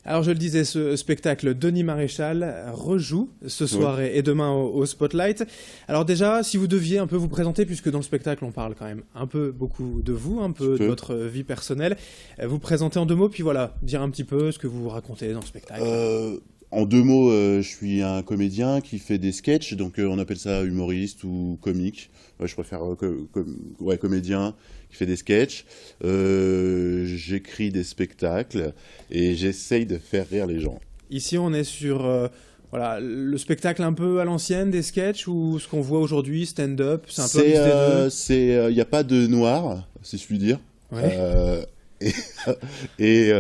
Alors je le disais, ce spectacle, Denis Maréchal rejoue ce soir et demain au Spotlight. Alors déjà, si vous deviez un peu vous présenter, puisque dans le spectacle on parle quand même un peu beaucoup de vous, un peu de votre vie personnelle, vous présenter en 2 mots, puis voilà, dire un petit peu ce que vous racontez dans le spectacle. En 2 mots, je suis un comédien qui fait des sketchs, donc on appelle ça humoriste ou comique. Je préfère comédien qui fait des sketchs. J'écris des spectacles et j'essaye de faire rire les gens. Ici on est sur voilà, le spectacle un peu à l'ancienne des sketchs ou ce qu'on voit aujourd'hui, stand-up, c'est un peu un mix des deux. Il n'y a pas de noir, si je puis dire. Ouais. Et,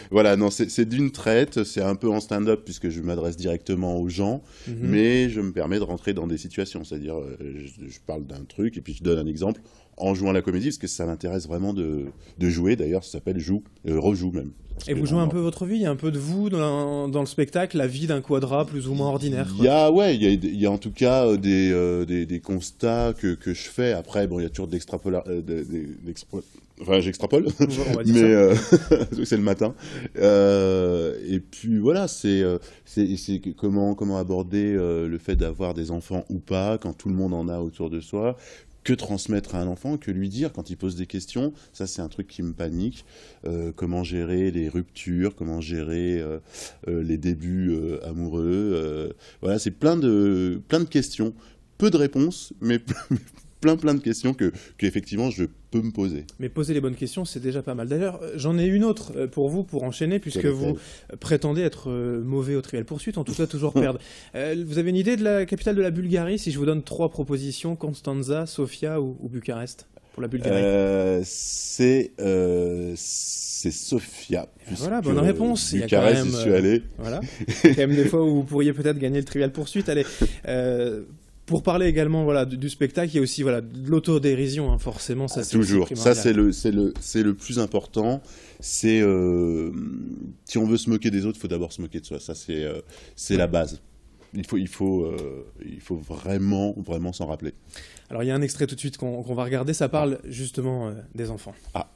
voilà, non, c'est d'une traite, c'est un peu en stand-up puisque je m'adresse directement aux gens, mais je me permets de rentrer dans des situations, c'est-à-dire je parle d'un truc et puis je donne un exemple en jouant la comédie parce que ça m'intéresse vraiment de jouer, d'ailleurs ça s'appelle rejoue même. Et vous jouez un peu votre vie, il y a un peu de vous dans le spectacle, la vie d'un quadra plus ou moins ordinaire. Il y a en tout cas des constats que je fais. Après, bon, il y a toujours enfin, j'extrapole, mais c'est le matin. Et puis voilà, c'est comment aborder le fait d'avoir des enfants ou pas quand tout le monde en a autour de soi. Que transmettre à un enfant, que lui dire quand il pose des questions, ça c'est un truc qui me panique. Comment gérer les ruptures, comment gérer les débuts amoureux. Voilà, c'est plein de questions, peu de réponses, mais plein de questions qu'effectivement je peux me poser. Mais poser les bonnes questions, c'est déjà pas mal. D'ailleurs, j'en ai une autre pour vous, pour enchaîner, puisque vous prétendez être mauvais au Trivial Poursuite, en tout cas toujours perdre. Vous avez une idée de la capitale de la Bulgarie, si je vous donne 3 propositions, Constanța, Sofia ou Bucarest, pour la Bulgarie? C'est Sofia. Voilà, bonne réponse. Bucarest, j'y suis allé. Voilà. Il y a quand même des fois où vous pourriez peut-être gagner le Trivial Poursuite. Allez, pour parler également voilà, du spectacle, il y a aussi voilà, de l'autodérision, hein, forcément. Ça, toujours, ça c'est le plus important. C'est si on veut se moquer des autres, il faut d'abord se moquer de soi. Ça c'est la base. Il faut vraiment s'en rappeler. Alors il y a un extrait tout de suite qu'on va regarder, ça parle justement des enfants. Ah.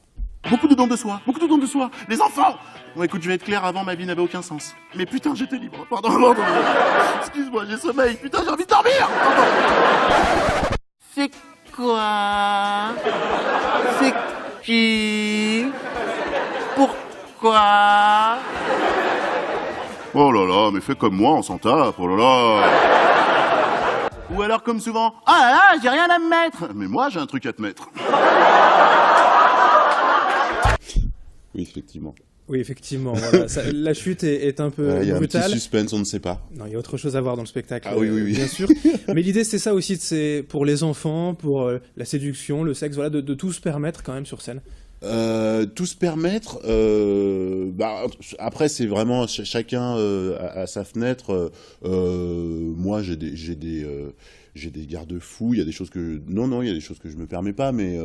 Beaucoup de dons de soi, les enfants. Bon écoute, je vais être clair, avant ma vie n'avait aucun sens. Mais putain, j'étais libre, pardon. Excuse-moi, j'ai sommeil, putain, j'ai envie de dormir. C'est quoi? C'est qui? Pourquoi? Oh là là, mais fais comme moi, on s'en tape, oh là là. Ou alors comme souvent, ah là là, j'ai rien à me mettre. Mais moi, j'ai un truc à te mettre. Oui, effectivement. Oui, effectivement. Voilà. La chute est un peu brutale. Il y a un petit suspense, on ne sait pas. Non, il y a autre chose à voir dans le spectacle, oui. Bien sûr. Mais l'idée, c'est ça aussi, c'est pour les enfants, pour la séduction, le sexe, voilà, de tout se permettre quand même sur scène. Tout se permettre, après c'est vraiment chacun à sa fenêtre. Moi j'ai des garde-fous, il y a des choses que il y a des choses que je me permets pas, mais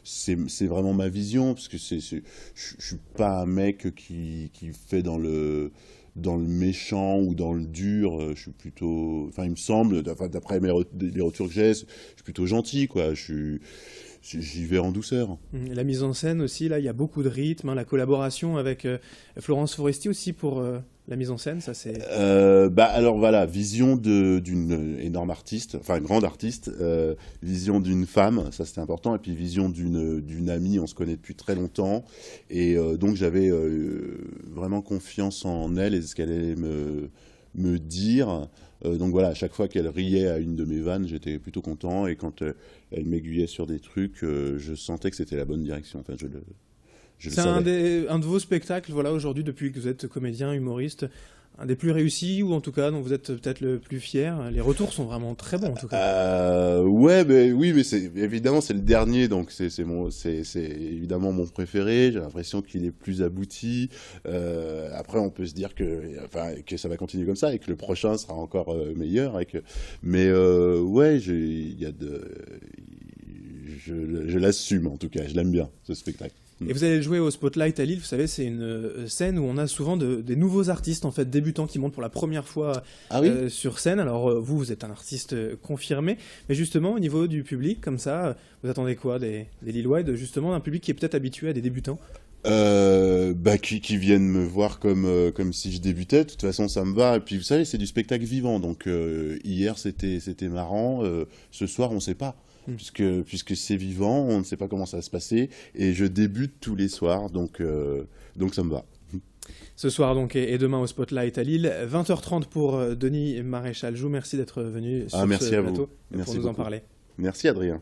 c'est vraiment ma vision parce que je suis pas un mec qui fait dans le méchant ou dans le dur. Je suis plutôt, enfin il me semble, d'après les retours que j'ai, je suis plutôt gentil quoi. J'y vais en douceur. La mise en scène aussi, là, il y a beaucoup de rythme, hein, la collaboration avec Florence Foresti aussi pour la mise en scène, ça c'est... alors voilà, vision d'une énorme artiste, enfin une grande artiste, vision d'une femme, ça c'était important, et puis vision d'une amie, on se connaît depuis très longtemps, et donc j'avais vraiment confiance en elle et ce qu'elle allait me dire. Donc voilà, à chaque fois qu'elle riait à une de mes vannes, j'étais plutôt content. Et quand elle m'aiguillait sur des trucs, je sentais que c'était la bonne direction. Enfin, je le savais. Un de vos spectacles, voilà, aujourd'hui, depuis que vous êtes comédien, humoriste, un des plus réussis, ou en tout cas dont vous êtes peut-être le plus fier. Les retours sont vraiment très bons, en tout cas. Oui, mais évidemment c'est le dernier, donc c'est évidemment mon préféré. J'ai l'impression qu'il est plus abouti. Après, on peut se dire que ça va continuer comme ça et que le prochain sera encore meilleur. Mais ouais, je l'assume en tout cas. Je l'aime bien ce spectacle. Et vous allez jouer au Spotlight à Lille, vous savez, c'est une scène où on a souvent des nouveaux artistes, en fait, débutants qui montent pour la première fois sur scène. Alors vous êtes un artiste confirmé, mais justement, au niveau du public, comme ça, vous attendez quoi des Lillois et justement d'un public qui est peut-être habitué à des débutants? Qui viennent me voir comme si je débutais. De toute façon, ça me va. Et puis, vous savez, c'est du spectacle vivant. Donc, hier, c'était marrant. Ce soir, on ne sait pas. Puisque c'est vivant, on ne sait pas comment ça va se passer. Et je débute tous les soirs. Donc ça me va. Ce soir, donc, et demain au Spotlight à Lille. 20h30 pour Denis Maréchal-Joux. Merci d'être venu sur merci ce à plateau vous. Merci pour nous beaucoup. en parler. Merci, Adrien.